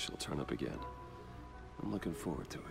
She'll turn up again. I'm looking forward to it.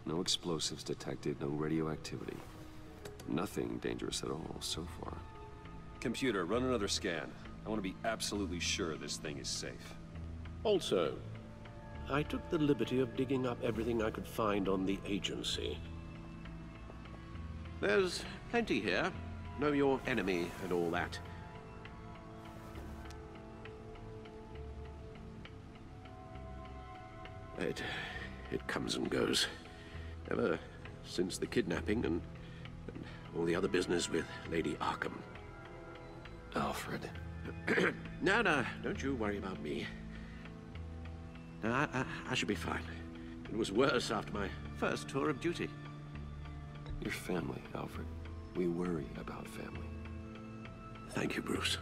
No explosives detected, no radioactivity. Nothing dangerous at all so far. Computer, run another scan. I want to be absolutely sure this thing is safe. Also, I took the liberty of digging up everything I could find on the agency. There's plenty here. Know your enemy and all that. It comes and goes. Ever since the kidnapping and all the other business with Lady Arkham. Alfred. No, don't you worry about me. No, I should be fine. It was worse after my first tour of duty. Your family, Alfred. We worry about family. Thank you, Bruce.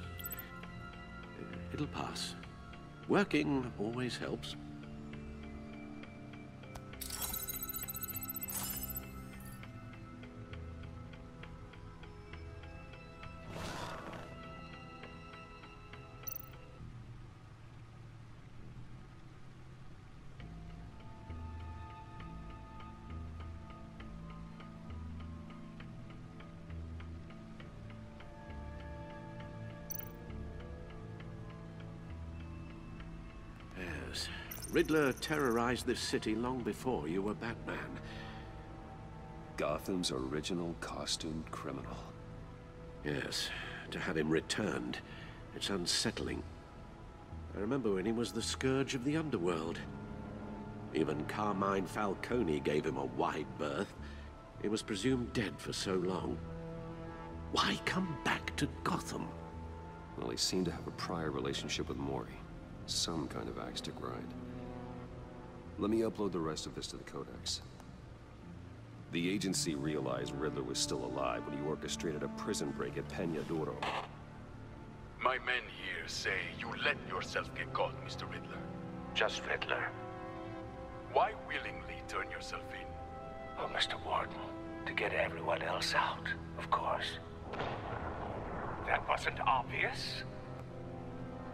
It'll pass. Working always helps. Riddler terrorized this city long before you were Batman. Gotham's original costumed criminal. Yes, to have him returned, it's unsettling. I remember when he was the scourge of the underworld. Even Carmine Falcone gave him a wide berth. He was presumed dead for so long. Why come back to Gotham? Well, he seemed to have a prior relationship with Mori. Some kind of axe to grind. Let me upload the rest of this to the Codex. The agency realized Riddler was still alive when he orchestrated a prison break at Peña Duro. My men here say you let yourself get caught, Mr. Riddler. Just Riddler. Why willingly turn yourself in? Oh, Mr. Warden, to get everyone else out, of course. That wasn't obvious.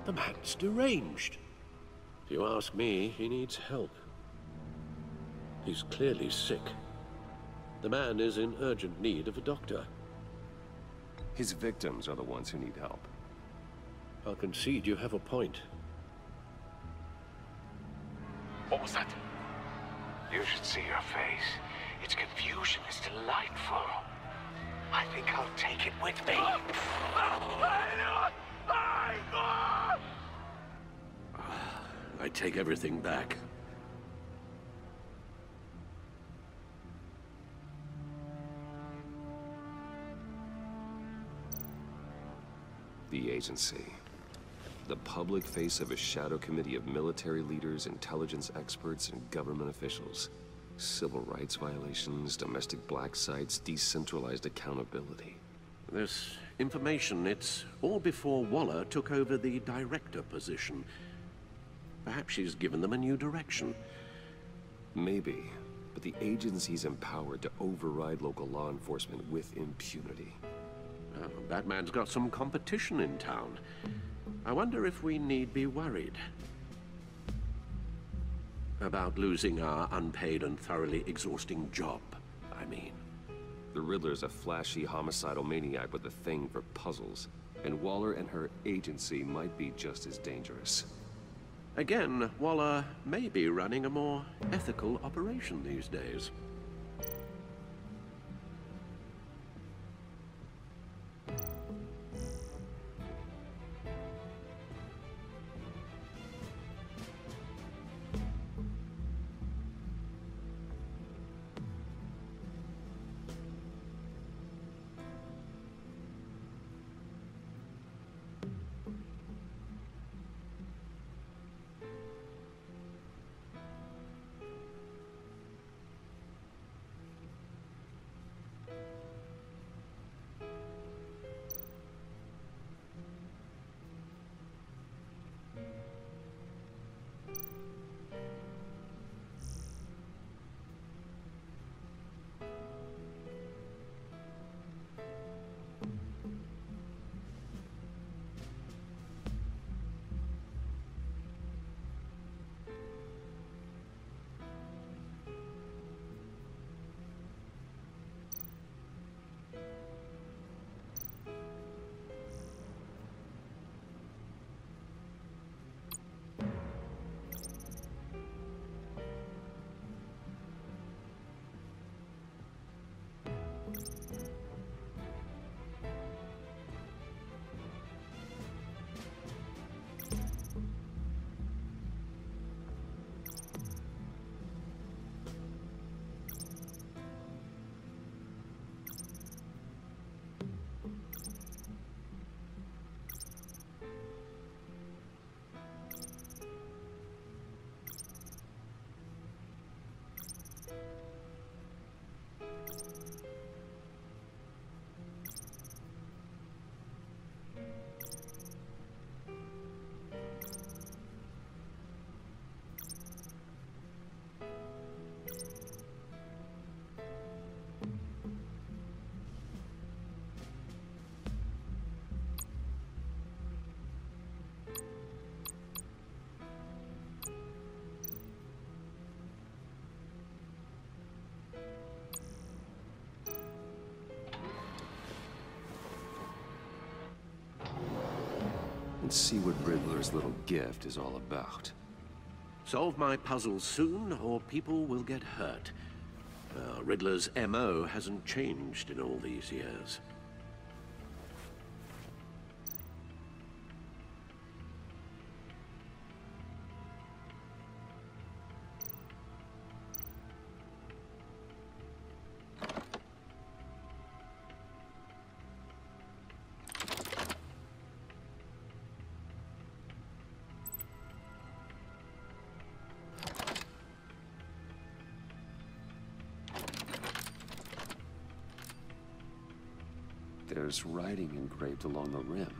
The man's deranged. If you ask me, he needs help. He's clearly sick. The man is in urgent need of a doctor. His victims are the ones who need help. I'll concede you have a point. What was that? You should see your face. Its confusion is delightful. I think I'll take it with me. I take everything back. The agency. The public face of a shadow committee of military leaders, intelligence experts, and government officials. Civil rights violations, domestic black sites, decentralized accountability. This information, it's all before Waller took over the director position. Perhaps she's given them a new direction. Maybe, but the agency's empowered to override local law enforcement with impunity. Batman's got some competition in town. I wonder if we need be worried about losing our unpaid and thoroughly exhausting job, I mean. The Riddler's a flashy homicidal maniac with a thing for puzzles, and Waller and her agency might be just as dangerous. Again, Waller may be running a more ethical operation these days. And see what Riddler's little gift is all about. Solve my puzzles soon, or people will get hurt. Riddler's MO hasn't changed in all these years. There's writing engraved along the rim.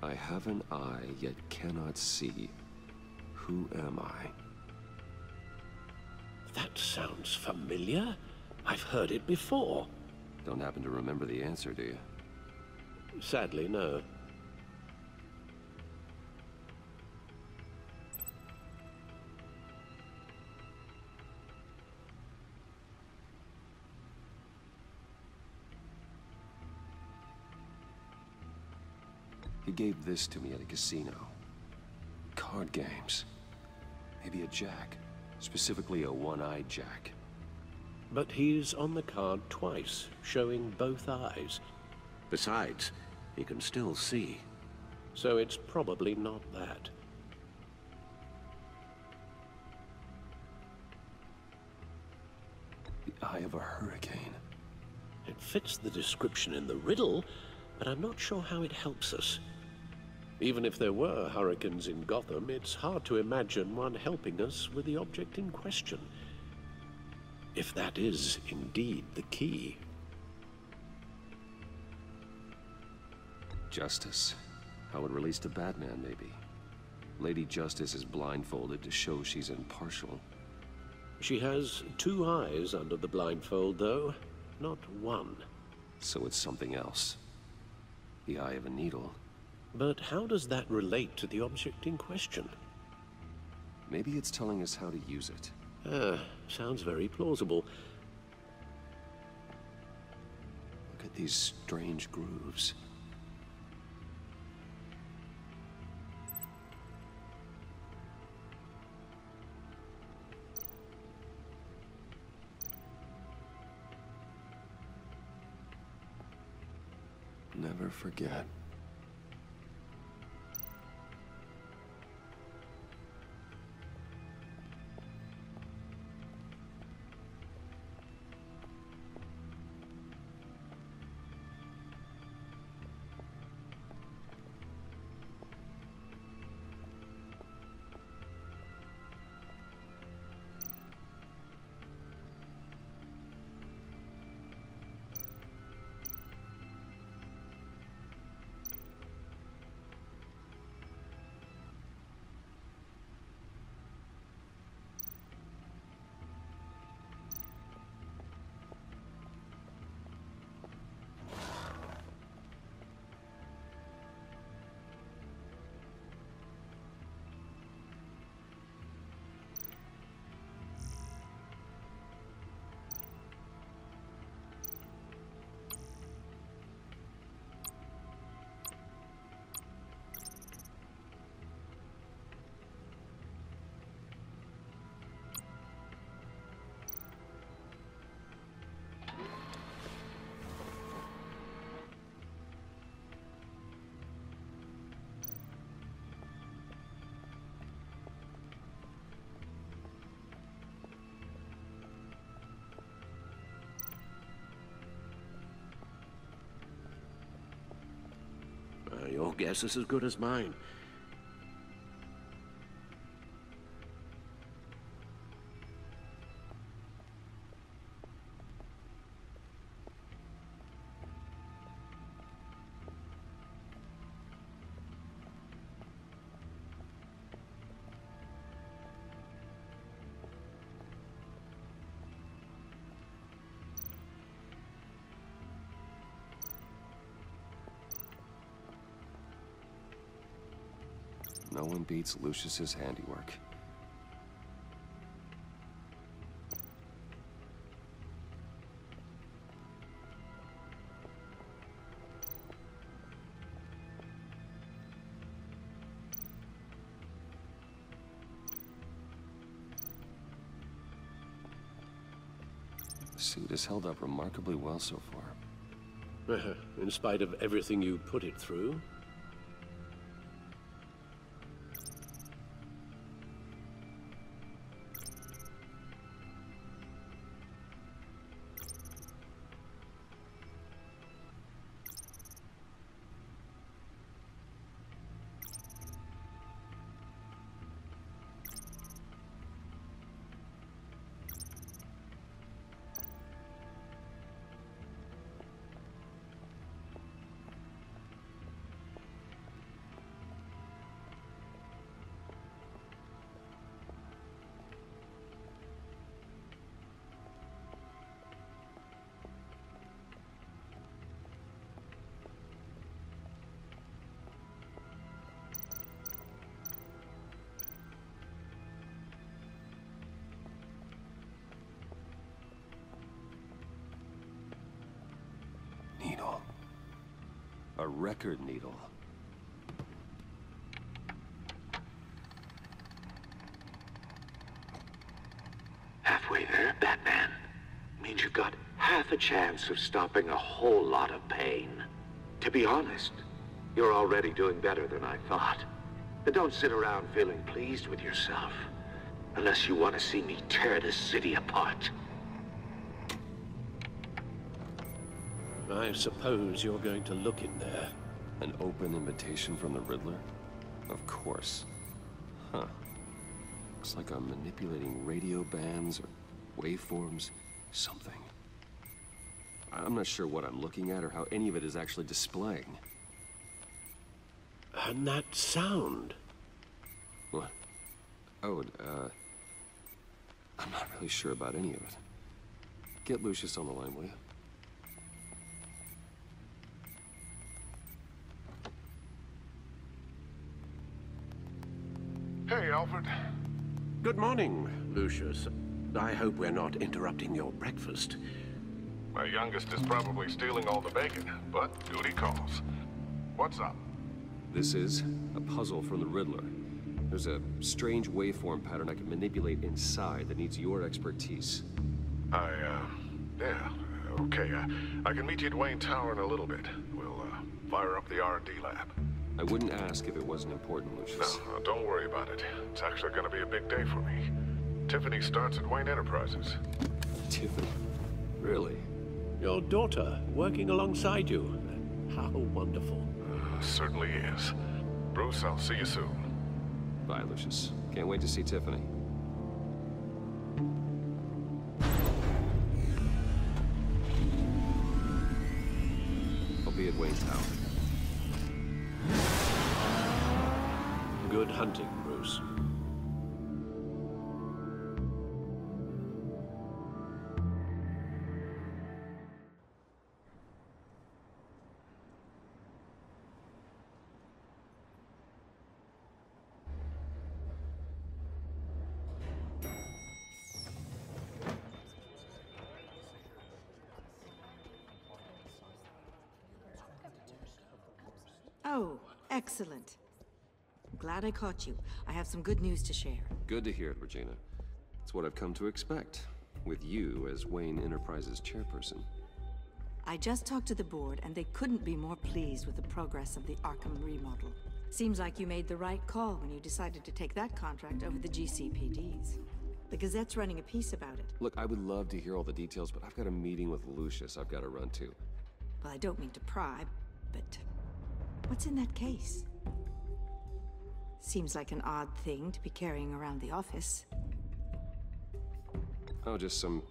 I have an eye, yet cannot see. Who am I? That sounds familiar. I've heard it before. Don't happen to remember the answer, do you? Sadly, no. He gave this to me at a casino. Card games. Maybe a jack. Specifically a one-eyed jack. But he's on the card twice, showing both eyes. Besides, he can still see. So it's probably not that. eye of a hurricane. It fits the description in the riddle, but I'm not sure how it helps us. Even if there were hurricanes in Gotham, it's hard to imagine one helping us with the object in question. If that is indeed the key. Justice. How it relates to Batman, maybe. Lady Justice is blindfolded to show she's impartial. She has two eyes under the blindfold, though, not one. So it's something else. The eye of a needle. But how does that relate to the object in question? Maybe it's telling us how to use it. Sounds very plausible. Look at these strange grooves. Never forget. Your guess is as good as mine. No one beats Lucius's handiwork. The suit has held up remarkably well so far. In spite of everything you put it through? Needle. A record needle. Halfway there, Batman. Means you've got half a chance of stopping a whole lot of pain. To be honest, you're already doing better than I thought. But don't sit around feeling pleased with yourself. Unless you want to see me tear this city apart. I suppose you're going to look in there. An open invitation from the Riddler? Of course. Huh. Looks like I'm manipulating radio bands or waveforms. Something. I'm not sure what I'm looking at or how any of it is actually displaying. And that sound. What? Oh, I'm not really sure about any of it. Get Lucius on the line, will you? Hey, Alfred. Good morning, Lucius. I hope we're not interrupting your breakfast. My youngest is probably stealing all the bacon, but duty calls. What's up? This is a puzzle from the Riddler. There's a strange waveform pattern I can manipulate inside that needs your expertise. Yeah, okay. I can meet you at Wayne Tower in a little bit. We'll, fire up the R&D lab. I wouldn't ask if it wasn't important, Lucius. No, don't worry about it. It's actually gonna be a big day for me. Tiffany starts at Wayne Enterprises. Tiffany? Really? Your daughter working alongside you. How wonderful. Certainly is. Bruce, I'll see you soon. Bye, Lucius. Can't wait to see Tiffany. I'll be at Wayne Tower. Good hunting, Bruce. Oh, excellent. I'm glad I caught you. I have some good news to share. Good to hear it, Regina. It's what I've come to expect, with you as Wayne Enterprises chairperson. I just talked to the board, and they couldn't be more pleased with the progress of the Arkham remodel. Seems like you made the right call when you decided to take that contract over the GCPD's. The Gazette's running a piece about it. Look, I would love to hear all the details, but I've got a meeting with Lucius I've got to run to. Well, I don't mean to pry, but what's in that case? Seems like an odd thing to be carrying around the office. Oh, just some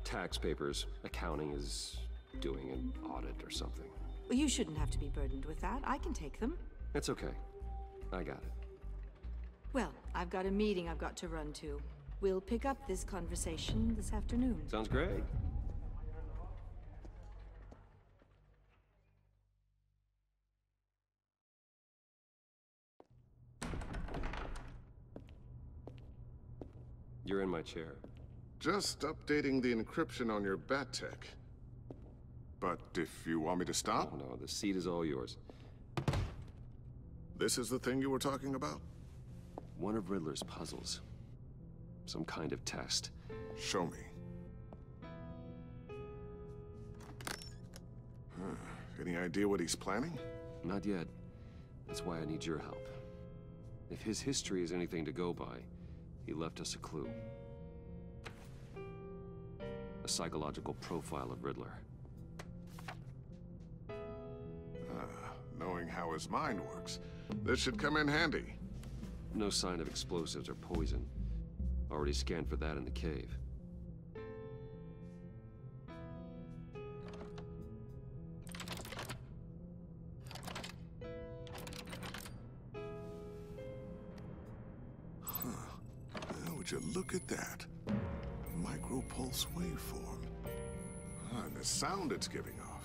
tax papers. Accounting is doing an audit or something. Well, you shouldn't have to be burdened with that. I can take them. It's okay. I got it. Well, I've got a meeting I've got to run to. We'll pick up this conversation this afternoon. Sounds great. You're in my chair. Just updating the encryption on your bat tech. But if you want me to stop? Oh, no, the seat is all yours. This is the thing you were talking about? One of Riddler's puzzles. Some kind of test. Show me. Any idea what he's planning? Not yet. That's why I need your help. If his history is anything to go by, he left us a clue. A psychological profile of Riddler. Knowing how his mind works, this should come in handy. No sign of explosives or poison. Already scanned for that in the cave. Would you look at that? Micropulse waveform. And the sound it's giving off.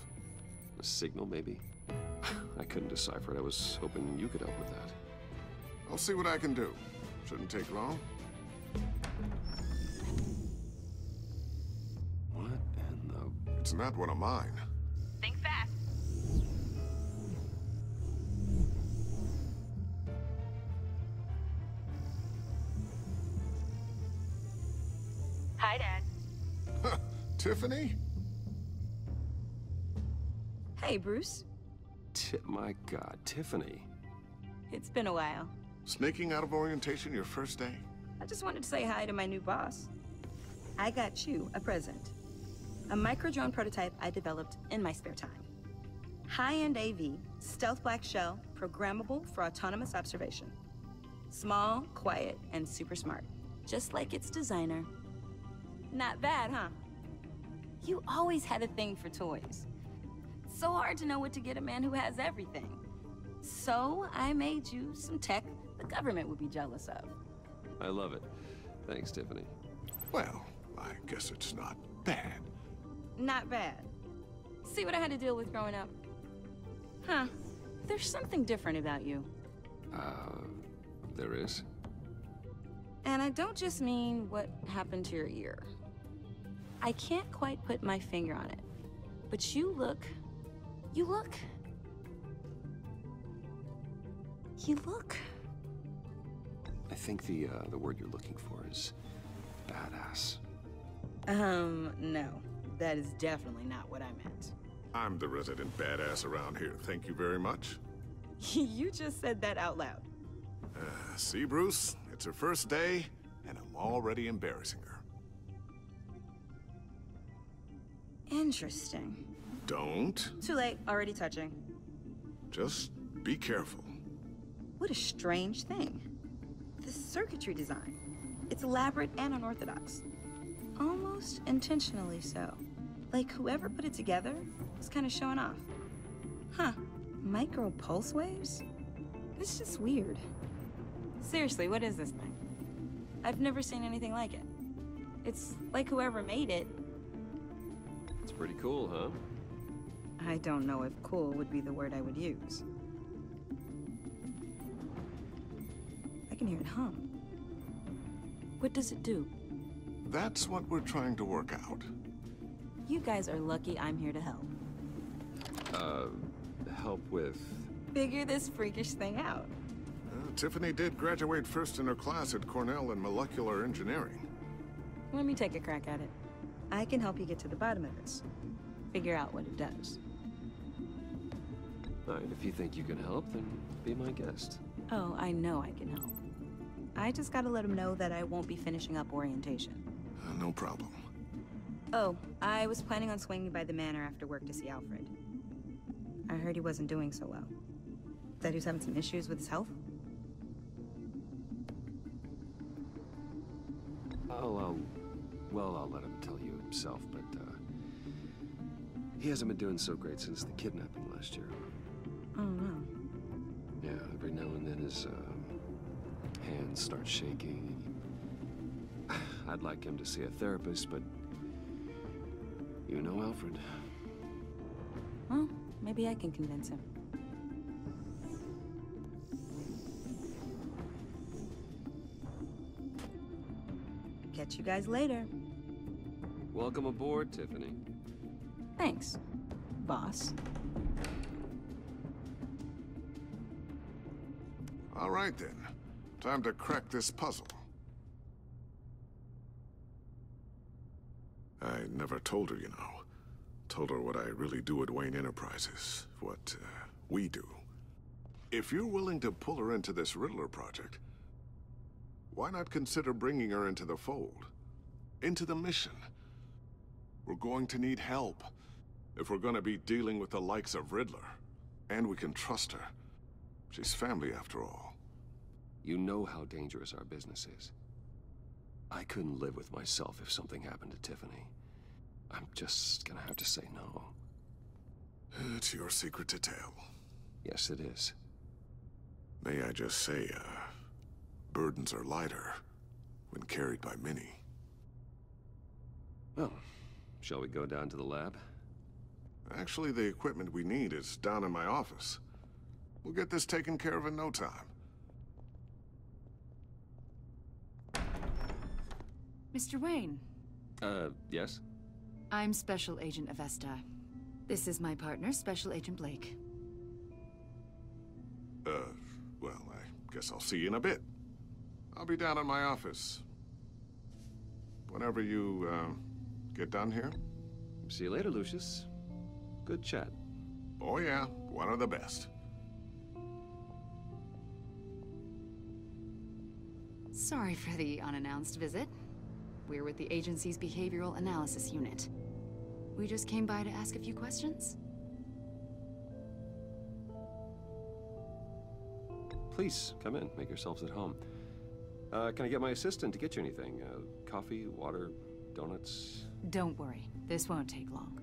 A signal, maybe? I couldn't decipher it. I was hoping you could help with that. I'll see what I can do. Shouldn't take long. What in the... It's not one of mine. Think fast. Hi, Dad. Tiffany? Hey, Bruce. My God, Tiffany. It's been a while. Sneaking out of orientation your first day? I just wanted to say hi to my new boss. I got you a present. A micro-drone prototype I developed in my spare time. High-end AV, stealth black shell, programmable for autonomous observation. Small, quiet, and super smart. Just like its designer. Not bad, huh? You always had a thing for toys. So hard to know what to get a man who has everything. So I made you some tech the government would be jealous of. I love it. Thanks, Tiffany. Well, I guess it's not bad. Not bad. See what I had to deal with growing up? Huh. There's something different about you. There is? And I don't just mean what happened to your ear. I can't quite put my finger on it. But you look... I think the word you're looking for is badass. No. That is definitely not what I meant. I'm the resident badass around here. Thank you very much. You just said that out loud. See, Bruce? It's her first day, and I'm already embarrassing her. Interesting. Don't. Too late. Already touching. Just be careful. What a strange thing. The circuitry design. It's elaborate and unorthodox. Almost intentionally so. Like whoever put it together was kind of showing off. Huh. Micro pulse waves? It's just weird. Seriously, what is this thing? I've never seen anything like it. It's like whoever made it. It's pretty cool, huh? I don't know if cool would be the word I would use. I can hear it hum. What does it do? That's what we're trying to work out. You guys are lucky I'm here to help. Help with... Figure this freakish thing out. Tiffany did graduate first in her class at Cornell in molecular engineering. Let me take a crack at it. I can help you get to the bottom of this. Figure out what it does. All right, if you think you can help, then be my guest. Oh, I know I can help. I just gotta let him know that I won't be finishing up orientation. No problem. Oh, I was planning on swinging by the manor after work to see Alfred. I heard he wasn't doing so well. That he was having some issues with his health? Well, I'll let him tell you himself, but, he hasn't been doing so great since the kidnapping last year. Oh, no. Yeah, every now and then his, hands start shaking. I'd like him to see a therapist, but... You know Alfred. Well, maybe I can convince him. Catch you guys later. Welcome aboard, Tiffany. Thanks, boss. All right, then. Time to crack this puzzle. I never told her, you know. Told her what I really do at Wayne Enterprises. What, we do. If you're willing to pull her into this Riddler project, why not consider bringing her into the fold? Into the mission? We're going to need help if we're going to be dealing with the likes of Riddler. And we can trust her. She's family, after all. You know how dangerous our business is. I couldn't live with myself if something happened to Tiffany. I'm just gonna have to say no. It's your secret to tell. Yes, it is. May I just say, burdens are lighter when carried by many. Well, shall we go down to the lab? Actually, the equipment we need is down in my office. We'll get this taken care of in no time. Mr. Wayne. Yes? I'm Special Agent Avesta. This is my partner, Special Agent Blake. Well, I guess I'll see you in a bit. I'll be down in my office. Whenever you, get done here. See you later, Lucius. Good chat. Oh yeah, one of the best. Sorry for the unannounced visit. We're with the agency's behavioral analysis unit. We just came by to ask a few questions. Please, come in. Make yourselves at home. Can I get my assistant to get you anything? Coffee, water, donuts? Don't worry. This won't take long.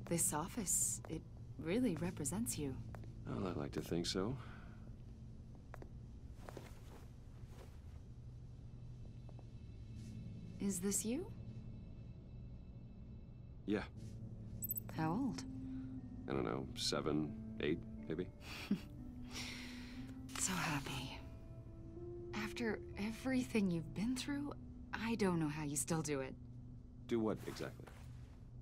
This office, it really represents you. Well, I'd like to think so. Is this you? Yeah. How old? I don't know, 7, 8, maybe? So happy. After everything you've been through, I don't know how you still do it. Do what, exactly?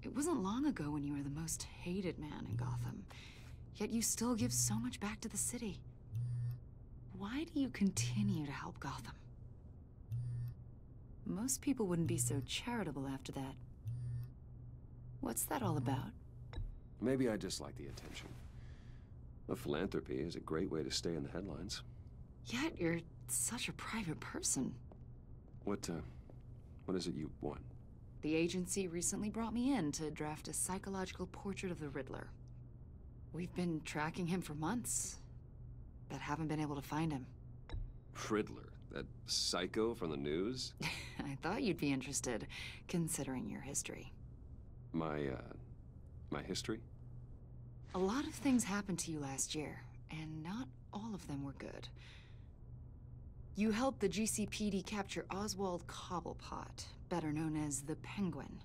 It wasn't long ago when you were the most hated man in Gotham, yet you still give so much back to the city. Why do you continue to help Gotham? Most people wouldn't be so charitable after that. What's that all about? Maybe I just like the attention. Well, philanthropy is a great way to stay in the headlines. Yet you're such a private person. What is it you want? The agency recently brought me in to draft a psychological portrait of the Riddler. We've been tracking him for months, but haven't been able to find him. Riddler? That psycho from the news? I thought you'd be interested, considering your history. My history? A lot of things happened to you last year, and not all of them were good. You helped the GCPD capture Oswald Cobblepot, better known as the Penguin.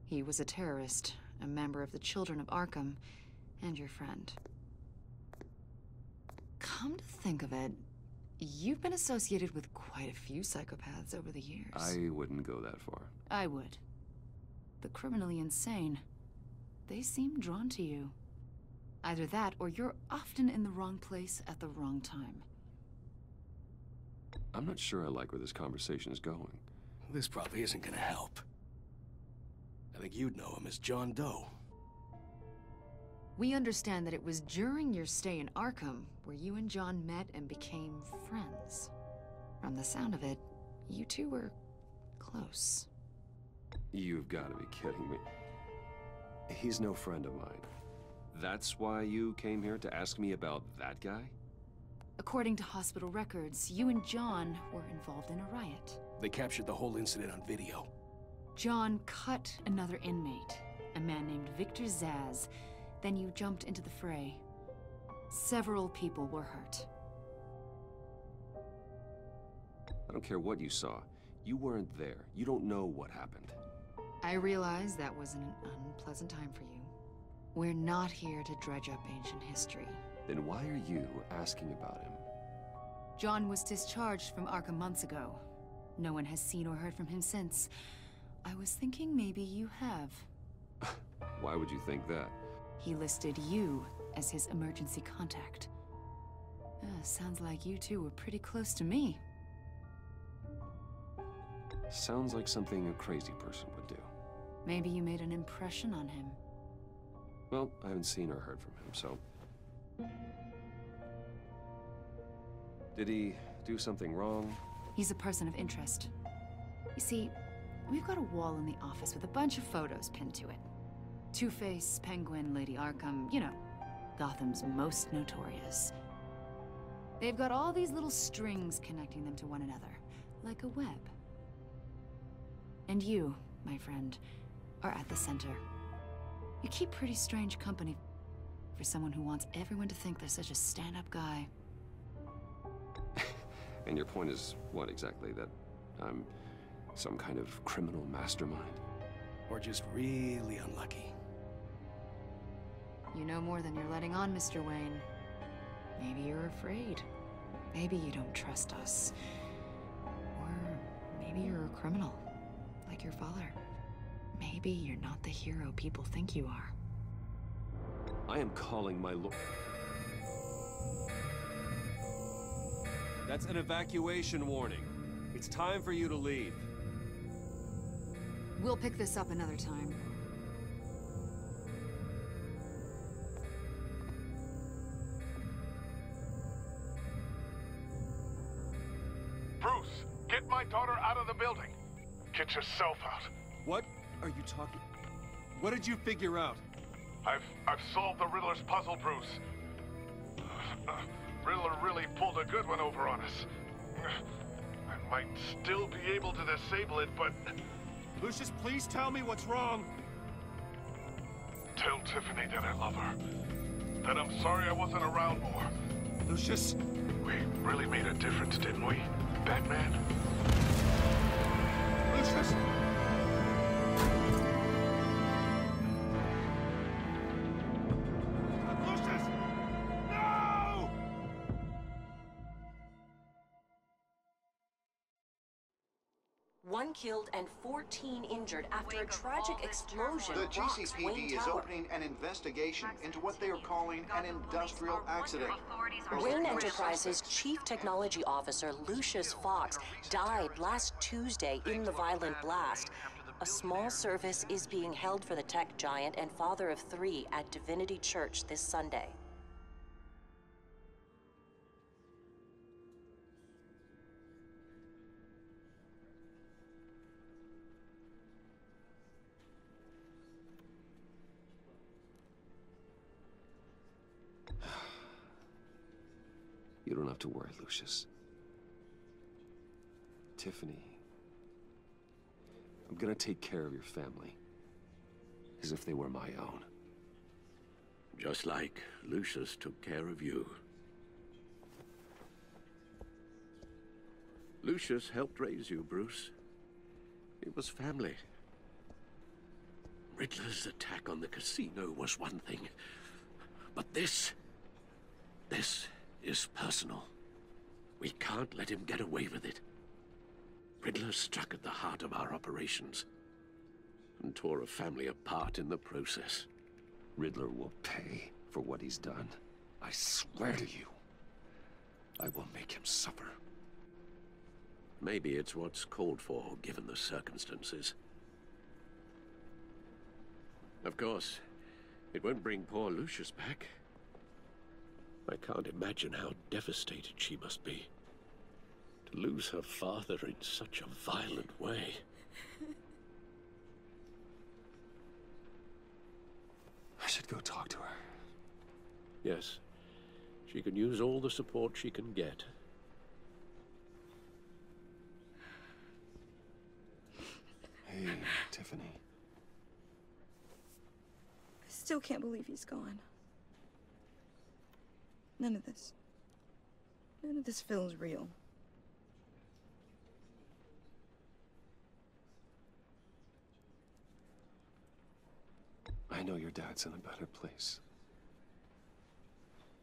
He was a terrorist, a member of the Children of Arkham, and your friend. Come to think of it, you've been associated with quite a few psychopaths over the years. I wouldn't go that far. I would. The criminally insane. They seem drawn to you. Either that, or you're often in the wrong place at the wrong time. I'm not sure I like where this conversation is going. This probably isn't gonna help. I think you'd know him as John Doe. We understand that it was during your stay in Arkham where you and John met and became friends. From the sound of it, you two were close. You've got to be kidding me. He's no friend of mine. That's why you came here to ask me about that guy? According to hospital records, you and John were involved in a riot. They captured the whole incident on video. John cut another inmate, a man named Victor Zsasz. Then you jumped into the fray. Several people were hurt. I don't care what you saw. You weren't there. You don't know what happened. I realize that was an unpleasant time for you. We're not here to dredge up ancient history. Then why are you asking about him? John was discharged from Arkham months ago. No one has seen or heard from him since. I was thinking maybe you have. Why would you think that? He listed you as his emergency contact. Sounds like you two were pretty close to me. Sounds like something a crazy person would do. Maybe you made an impression on him. Well, I haven't seen or heard from him, so... Did he do something wrong? He's a person of interest. You see, we've got a wall in the office with a bunch of photos pinned to it. Two-Face, Penguin, Lady Arkham, you know, Gotham's most notorious. They've got all these little strings connecting them to one another, like a web. And you, my friend, are at the center. You keep pretty strange company for someone who wants everyone to think they're such a stand-up guy. And your point is what exactly? That I'm some kind of criminal mastermind? Or just really unlucky. You know more than you're letting on, Mr. Wayne. Maybe you're afraid. Maybe you don't trust us. Or maybe you're a criminal, like your father. Maybe you're not the hero people think you are. I am calling my lord. That's an evacuation warning. It's time for you to leave. We'll pick this up another time. Bruce, Get my daughter out of the building. Get yourself out. What are you talking? What did you figure out? I've solved the Riddler's puzzle, Bruce. Riddler really pulled a good one over on us. I might still be able to disable it, but... Lucius, please tell me what's wrong. Tell Tiffany that I love her. That I'm sorry I wasn't around more. Lucius? We really made a difference, didn't we, Batman? Lucius! Lucius! No! One killed and 14 injured after a tragic explosion The rocks GCPD Wayne is Tower. opening an investigation into what they are calling an industrial accident. Wayne Enterprises' Chief Technology Officer, Lucius Fox, died last Tuesday in the violent blast. A small service is being held for the tech giant and father of 3 at Divinity Church this Sunday. You don't have to worry, Lucius. Tiffany, I'm gonna take care of your family. As if they were my own. Just like Lucius took care of you. Lucius helped raise you, Bruce. It was family. Riddler's attack on the casino was one thing. But this is personal. We can't let him get away with it. Riddler struck at the heart of our operations and tore a family apart in the process. Riddler will pay for what he's done. I swear to you, I will make him suffer. Maybe it's what's called for, given the circumstances. Of course, it won't bring poor Lucius back. I can't imagine how devastated she must be. To lose her father in such a violent way. I should go talk to her. Yes, she can use all the support she can get. Hey, Tiffany. I still can't believe he's gone. None of this feels real. I know your dad's in a better place.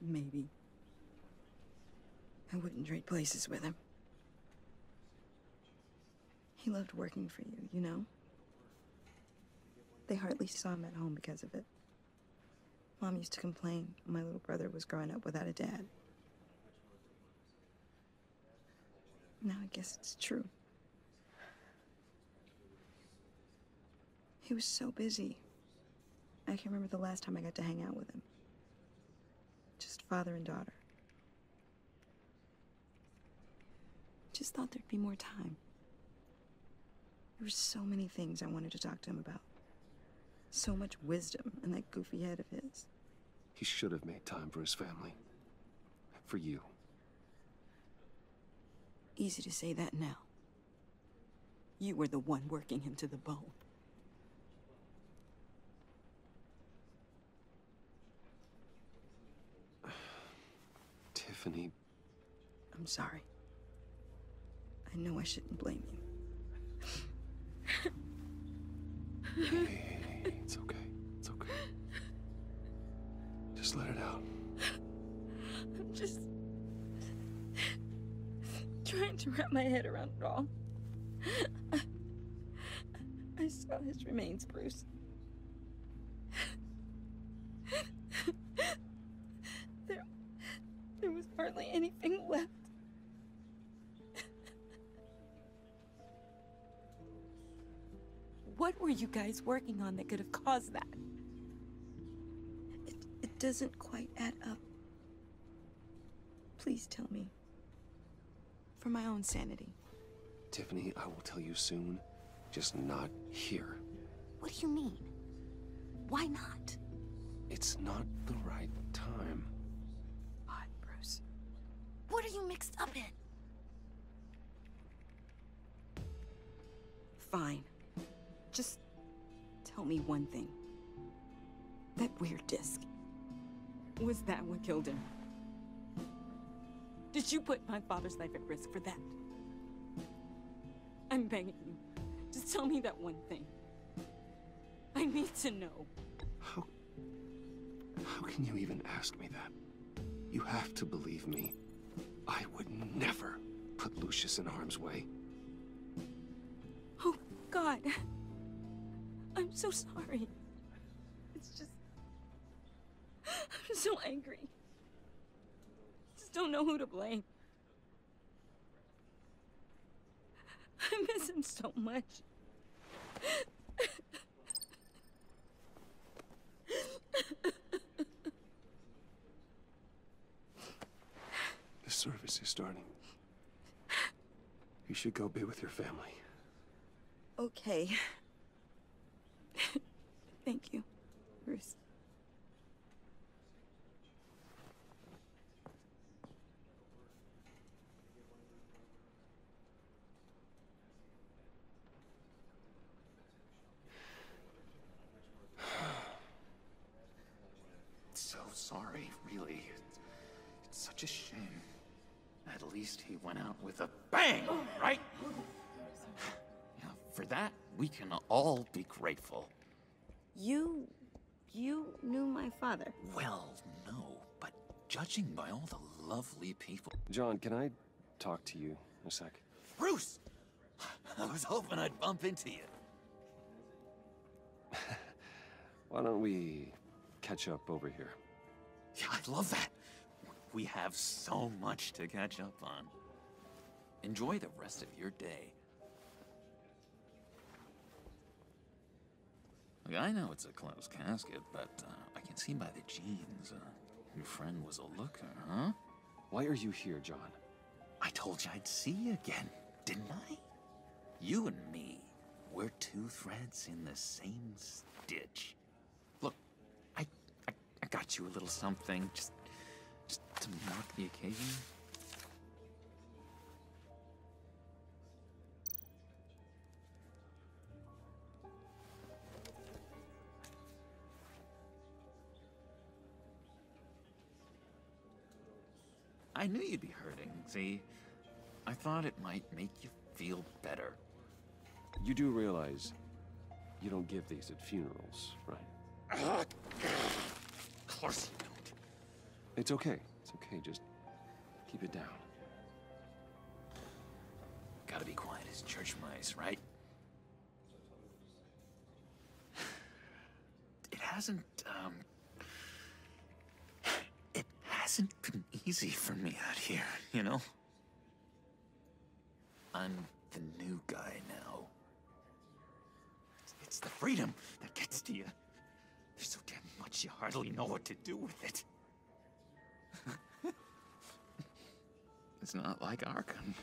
Maybe. I wouldn't trade places with him. He loved working for you, you know? They hardly saw him at home because of it. Mom used to complain my little brother was growing up without a dad. Now I guess it's true. He was so busy. I can't remember the last time I got to hang out with him. Just father and daughter. Just thought there'd be more time. There were so many things I wanted to talk to him about. So much wisdom in that goofy head of his. He should have made time for his family. For you. Easy to say that now. You were the one working him to the bone. Tiffany. I'm sorry. I know I shouldn't blame you. Hey, it's okay. It's okay. Just let it out. I'm just trying to wrap my head around it all. I saw his remains, Bruce. There was hardly anything left. What were you guys working on that could have caused that? It doesn't quite add up. Please tell me. For my own sanity. Tiffany, I will tell you soon. Just not here. What do you mean? Why not? It's not the right time. God, Bruce. What are you mixed up in? Fine. Just tell me one thing. That weird disc. Was that what killed him? Did you put my father's life at risk for that? I'm begging you. Just tell me that one thing. I need to know. How can you even ask me that? You have to believe me. I would never put Lucius in harm's way. Oh, God. I'm so sorry. It's just... I'm so angry. Just don't know who to blame. I miss him so much. The service is starting. You should go be with your family. Okay. Thank you, Bruce. So sorry, really. It's such a shame. At least he went out with a bang, right? Yeah, for that, we can all be grateful. You knew my father? Well, no, but judging by all the lovely people... John, can I talk to you a sec? Bruce! I was hoping I'd bump into you. Why don't we catch up over here? Yeah, I love that. We have so much to catch up on. Enjoy the rest of your day. Look, I know it's a closed casket, but I can see by the jeans. Your friend was a looker, huh? Why are you here, John? I told you I'd see you again, didn't I? You and me, we're two threads in the same stitch. Look, I got you a little something, just to mark the occasion. I knew you'd be hurting, see? I thought it might make you feel better. You do realize you don't give these at funerals, right? Of course you don't. It's okay. It's okay. Just keep it down. Gotta be quiet as church mice, right? It hasn't been easy for me out here, you know? I'm the new guy now. It's the freedom that gets to you. There's so damn much you hardly know what to do with it. It's not like Arkham.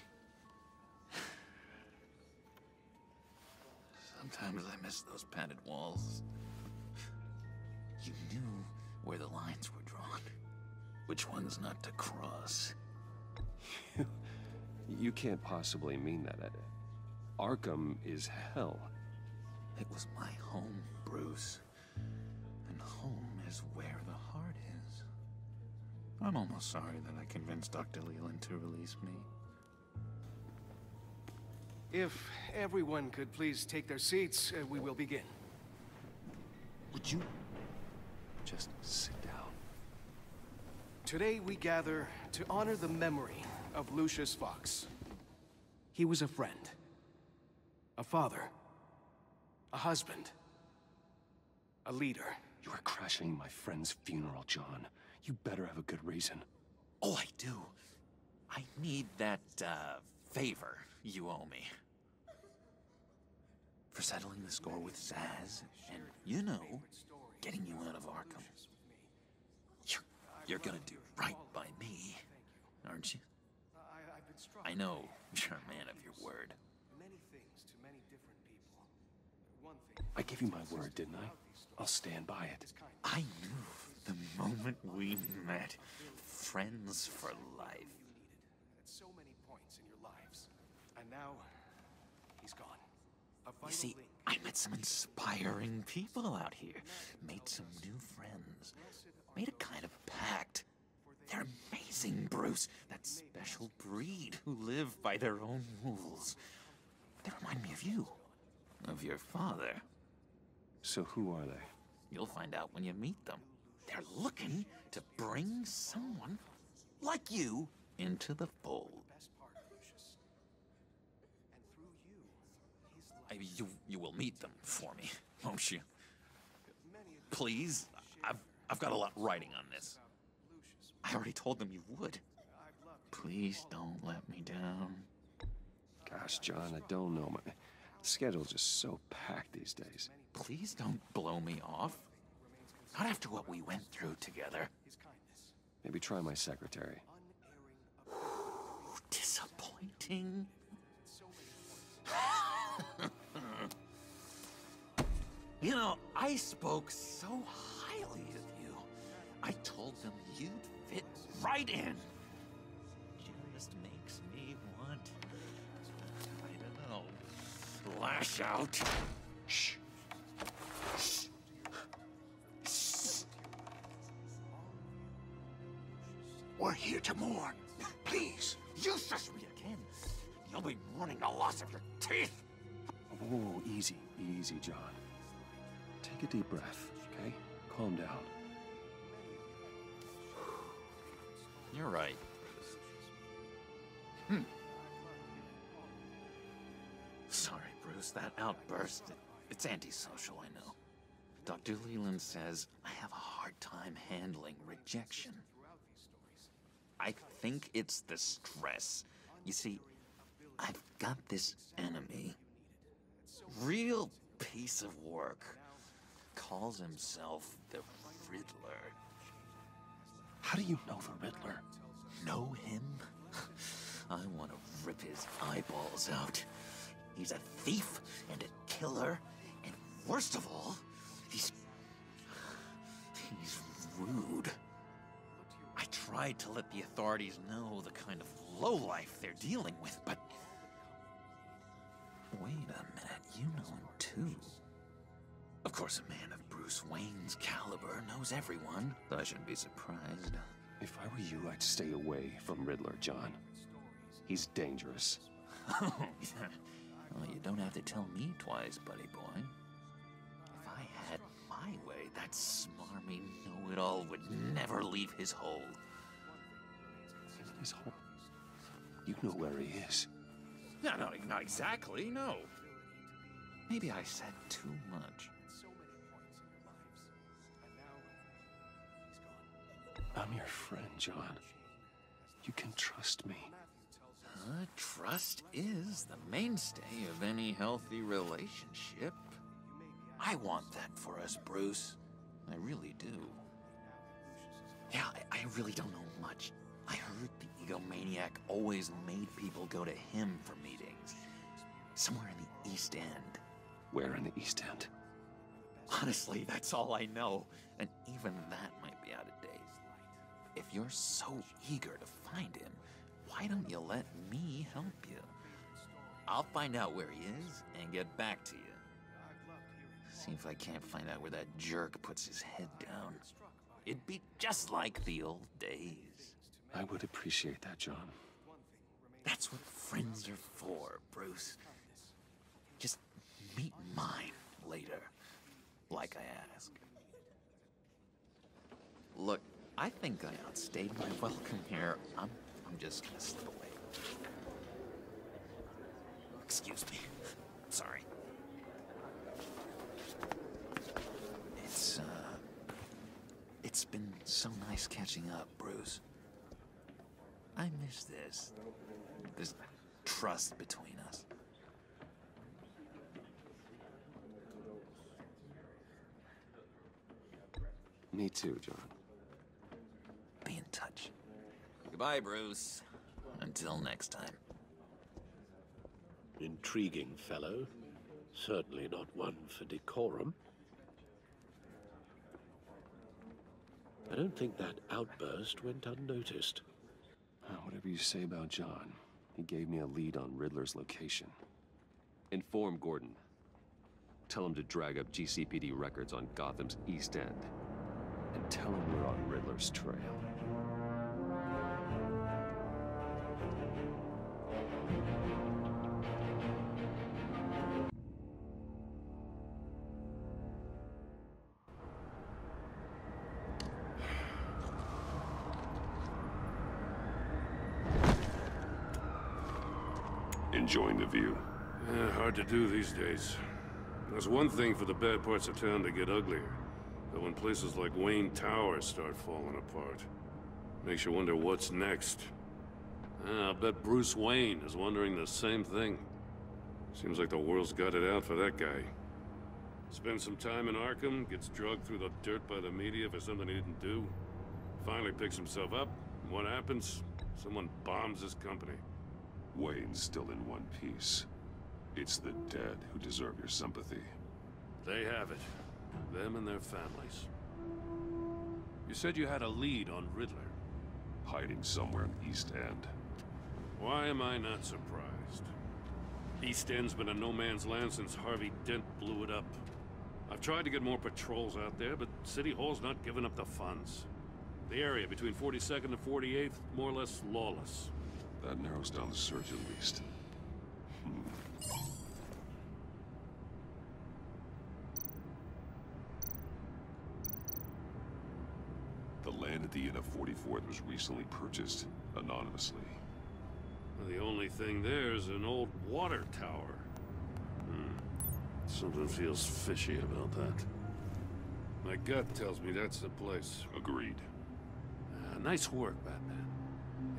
Sometimes I miss those padded walls. You knew where the lines were drawn. Which ones not to cross. You can't possibly mean that. Arkham is hell. It was my home, Bruce. And home is where the heart is. I'm almost sorry that I convinced Dr. Leland to release me. If everyone could please take their seats, we will begin. Would you just sit down? Today we gather to honor the memory of Lucius Fox. He was a friend, a father, a husband, a leader. You are crashing my friend's funeral, John. You better have a good reason. Oh, I do. I need that, favor you owe me. For settling the score with Zaz, and, you know, getting you out of Arkham. You're gonna do right by me, aren't you? I know you're a man of your word. I gave you my word, didn't I? I'll stand by it. I knew the moment we met. Friends for life. At so many points in your lives. And now, he's gone. A vital You see, link. I met some inspiring people out here. Made some new friends. Made a kind of pact. They're amazing, Bruce. That special breed who live by their own rules. They remind me of you. Of your father. So who are they? You'll find out when you meet them. They're looking to bring someone like you into the fold. You will meet them for me, won't you? Please, I've got a lot writing on this. I already told them you would. Please don't let me down. Gosh, John, I don't know. My schedule's just so packed these days. Please don't blow me off. Not after what we went through together. Maybe try my secretary. Disappointing. You know, I spoke so highly of you. I told them you'd fit right in. Just makes me want, I don't know, lash out. Shh. Shh. Shh. We're here to mourn. Please, Lucius me again. You'll be mourning the loss of your teeth. Whoa, easy, easy, John. Take a deep breath, okay? Calm down. You're right. Sorry, Bruce, that outburst, it's antisocial, I know. Dr. Leland says I have a hard time handling rejection. I think it's the stress. You see, I've got this enemy. Real piece of work. Calls himself the Riddler. How do you know the Riddler? Know him? I want to rip his eyeballs out. He's a thief and a killer, and worst of all, he's rude. I tried to let the authorities know the kind of lowlife they're dealing with, but... Wait a minute, you know him too. Of course, a man of Bruce Wayne's caliber knows everyone, so I shouldn't be surprised. If I were you, I'd stay away from Riddler, John. He's dangerous. Oh, yeah. Well, you don't have to tell me twice, buddy boy. If I had my way, that smarmy know-it-all would never leave his hole. His hole? You know where he is. No, not exactly, no. Maybe I said too much. I'm your friend, John. You can trust me. Trust is the mainstay of any healthy relationship. I want that for us, Bruce. I really do. Yeah, I really don't know much. I heard the egomaniac always made people go to him for meetings. Somewhere in the East End. Where in the East End? Honestly, that's all I know. And even that might be out of date. If you're so eager to find him, why don't you let me help you? I'll find out where he is and get back to you. See if I can't find out where that jerk puts his head down. It'd be just like the old days. I would appreciate that, John. That's what friends are for, Bruce. Just meet mine later, like I asked. Look, I think I outstayed my welcome here. I'm just gonna slip away. Excuse me. Sorry. It's been so nice catching up, Bruce. I miss this. This trust between us. Me too, John. Be in touch. Goodbye, Bruce. Until next time. Intriguing fellow. Certainly not one for decorum. I don't think that outburst went unnoticed. Whatever you say about John, he gave me a lead on Riddler's location. Inform Gordon. Tell him to drag up GCPD records on Gotham's East End. And tell him we're on Riddler's trail. Enjoying the view? Yeah, hard to do these days. There's one thing for the bad parts of town to get uglier. But when places like Wayne Tower start falling apart, makes you wonder what's next. I'll bet Bruce Wayne is wondering the same thing. Seems like the world's got it out for that guy. Spends some time in Arkham, gets drugged through the dirt by the media for something he didn't do. Finally picks himself up, and what happens? Someone bombs his company. Wayne's still in one piece. It's the dead who deserve your sympathy. They have it. Them and their families. You said you had a lead on Riddler. Hiding somewhere in East End. Why am I not surprised? East End's been a no-man's land since Harvey Dent blew it up. I've tried to get more patrols out there, but City Hall's not giving up the funds. The area between 42nd and 48th, more or less lawless. That narrows down the search at least. The land at the end of 44th was recently purchased, anonymously. The only thing there is an old water tower. Something feels fishy about that. My gut tells me that's the place. Agreed. Nice work, Batman.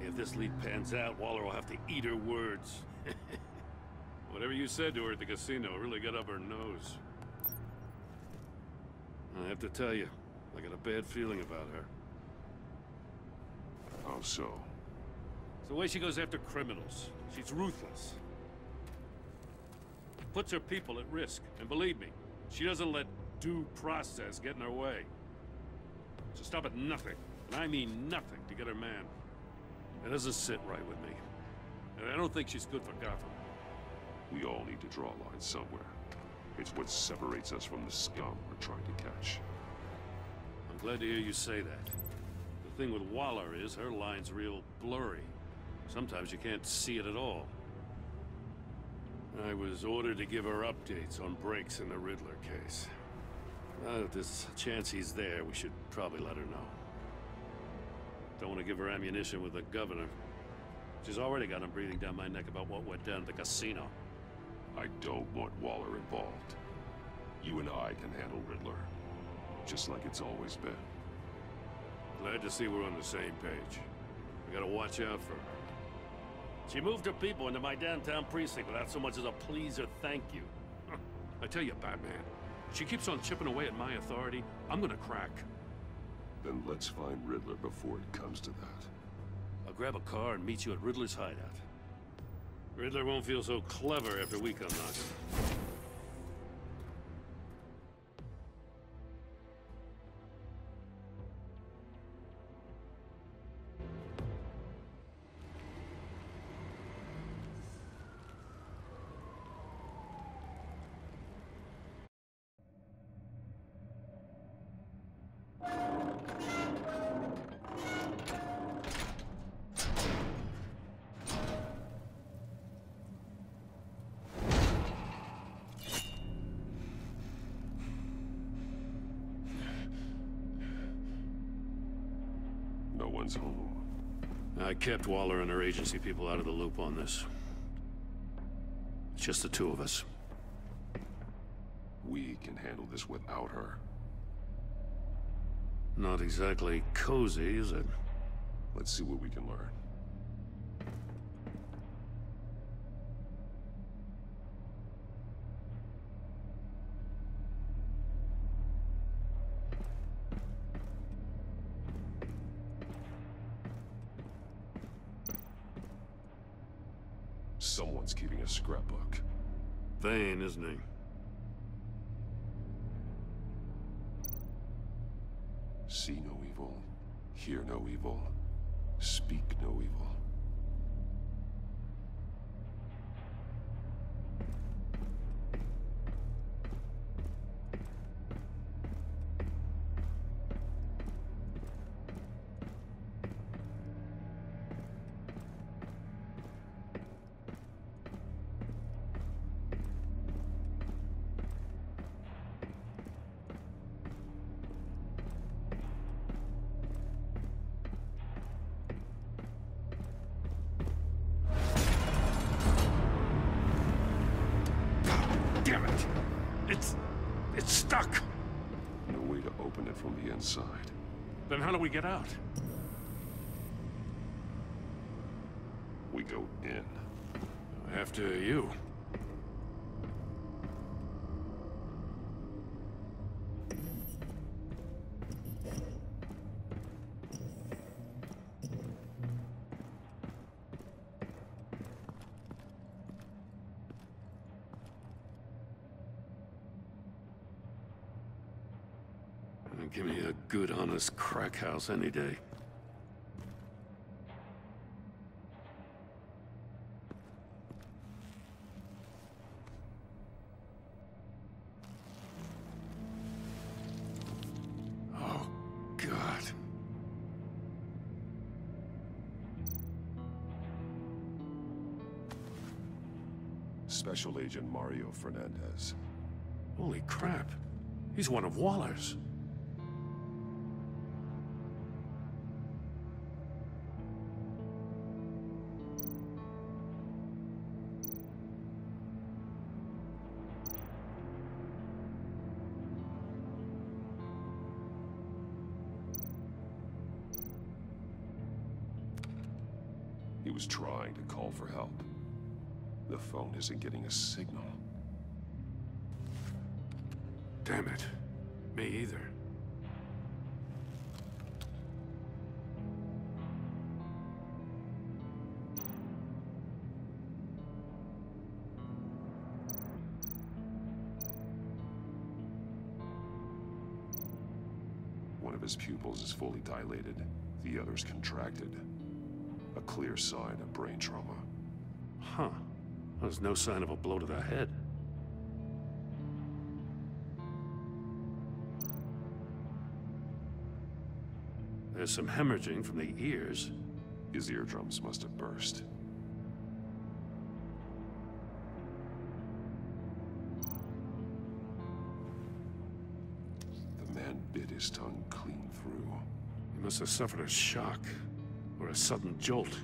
If this lead pans out, Waller will have to eat her words. Whatever you said to her at the casino really got up her nose. I have to tell you, I got a bad feeling about her. How so? It's the way she goes after criminals. She's ruthless. Puts her people at risk. And believe me, she doesn't let due process get in her way. So stop at nothing, and I mean nothing, to get her man. It doesn't sit right with me. And I don't think she's good for Gotham. We all need to draw a line somewhere. It's what separates us from the scum we're trying to catch. I'm glad to hear you say that. The thing with Waller is her line's real blurry. Sometimes you can't see it at all. I was ordered to give her updates on breaks in the Riddler case. Now that there's a chance he's there, we should probably let her know. Don't want to give her ammunition with the governor. She's already got him breathing down my neck about what went down at the casino. I don't want Waller involved. You and I can handle Riddler. Just like it's always been. Glad to see we're on the same page. We gotta watch out for her. She moved her people into my downtown precinct without so much as a please or thank you. I tell you, Batman, she keeps on chipping away at my authority, I'm gonna crack. Then let's find Riddler before it comes to that. I'll grab a car and meet you at Riddler's hideout. Riddler won't feel so clever after we come knocking. No one's home. I kept Waller and her agency people out of the loop on this. It's just the two of us. We can handle this without her. Not exactly cozy, is it? Let's see what we can learn. Someone's keeping a scrapbook. Feind, isn't he? See no evil, hear no evil, speak no evil. Damn it! It's stuck! No way to open it from the inside. Then how do we get out? We go in. After you. Give me a good, honest crack house any day. Oh, God. Special Agent Mario Fernandez. Holy crap. He's one of Waller's. He was trying to call for help. The phone isn't getting a signal. Damn it. Me either. One of his pupils is fully dilated. The other's contracted. A clear sign of brain trauma. Huh. There's no sign of a blow to the head. There's some hemorrhaging from the ears. His eardrums must have burst. The man bit his tongue clean through. He must have suffered a shock, or a sudden jolt.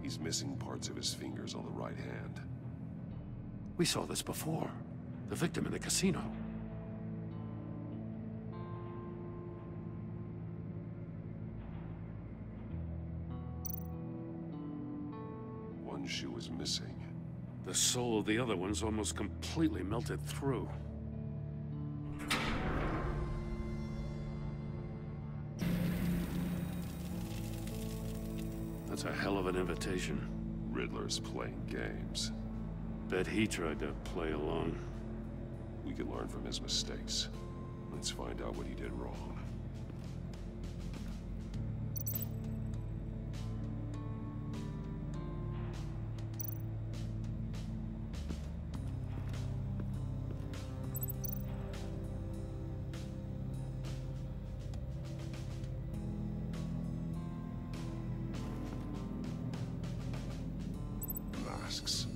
He's missing parts of his fingers on the right hand. We saw this before. The victim in the casino. One shoe is missing. The soul of the other one's almost completely melted through. That's a hell of an invitation. Riddler's playing games. Bet he tried to play along. We can learn from his mistakes. Let's find out what he did wrong. Masks.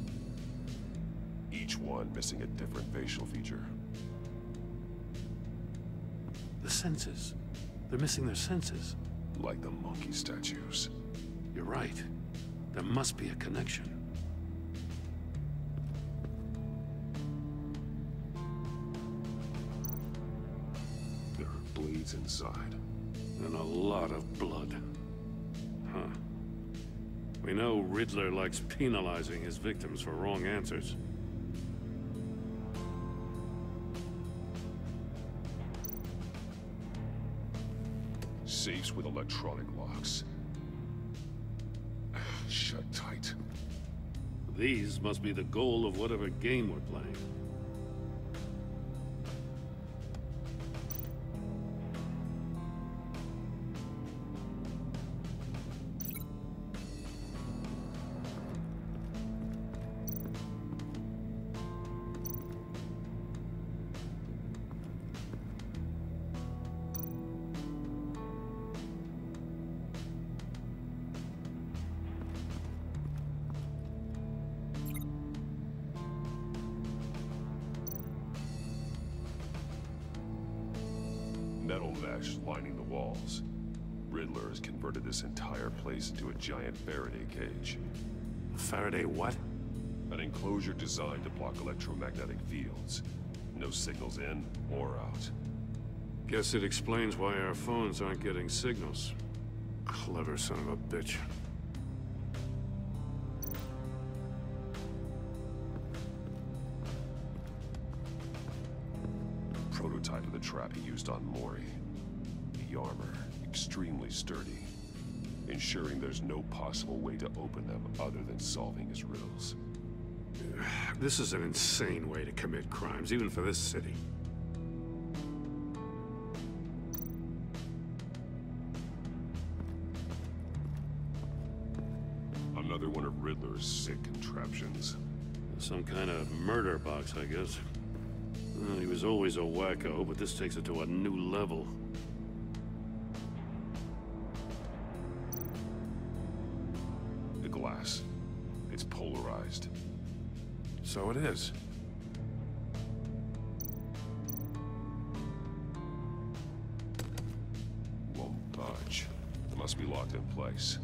Each one missing a different facial feature. The senses. They're missing their senses. Like the monkey statues. You're right. There must be a connection. There are bleeds inside. And a lot of blood. Huh. We know Riddler likes penalizing his victims for wrong answers. Safes with electronic locks. These must be the goal of whatever game we're playing. Metal mesh lining the walls. Riddler has converted this entire place into a giant Faraday cage. Faraday what? An enclosure designed to block electromagnetic fields. No signals in or out. Guess it explains why our phones aren't getting signals. Clever son of a bitch. Prototype of the trap he used on Mori. The armor, extremely sturdy, ensuring there's no possible way to open them other than solving his riddles. This is an insane way to commit crimes, even for this city. Another one of Riddler's sick contraptions. Some kind of murder box, I guess. Well, he was always a wacko, but this takes it to a new level. The glass. It's polarized. So it is. Won't budge. It must be locked in place.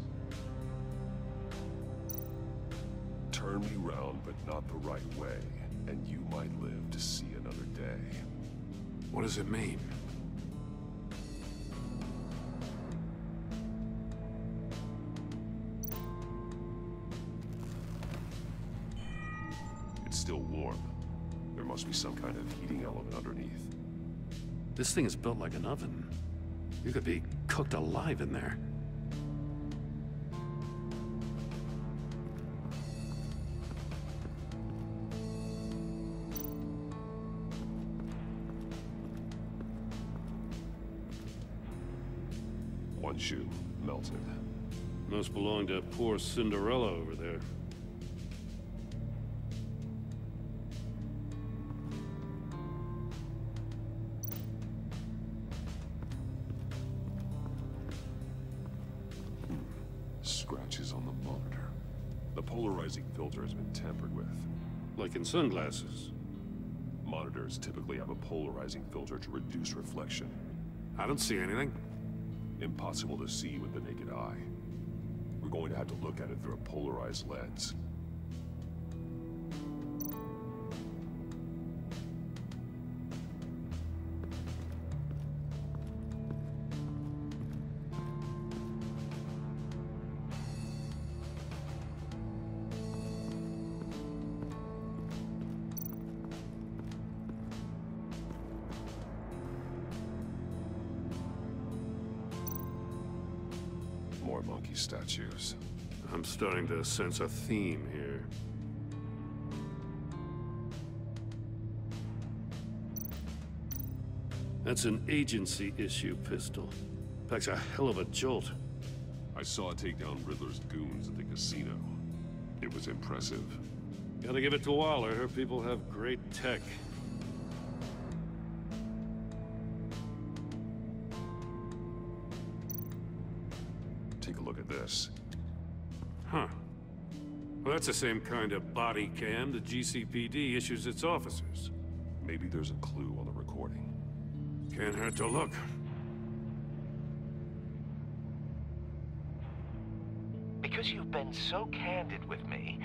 Turn me round, but not the right way, and you might live to see another day. What does it mean? It's still warm. There must be some kind of heating element underneath. This thing is built like an oven. You could be cooked alive in there. One shoe, melted. Must belong to poor Cinderella over there. Scratches on the monitor. The polarizing filter has been tampered with. Like in sunglasses. Monitors typically have a polarizing filter to reduce reflection. I don't see anything. Impossible to see with the naked eye. We're going to have to look at it through a polarized lens. More monkey statues. I'm starting to sense a theme here. That's an agency issue pistol. Packs a hell of a jolt. I saw it take down Riddler's goons at the casino. It was impressive. Gotta give it to Waller. Her people have great tech. Take a look at this. Huh. Well, that's the same kind of body cam the GCPD issues its officers. Maybe there's a clue on the recording. Can't hurt to look. Because you've been so candid with me,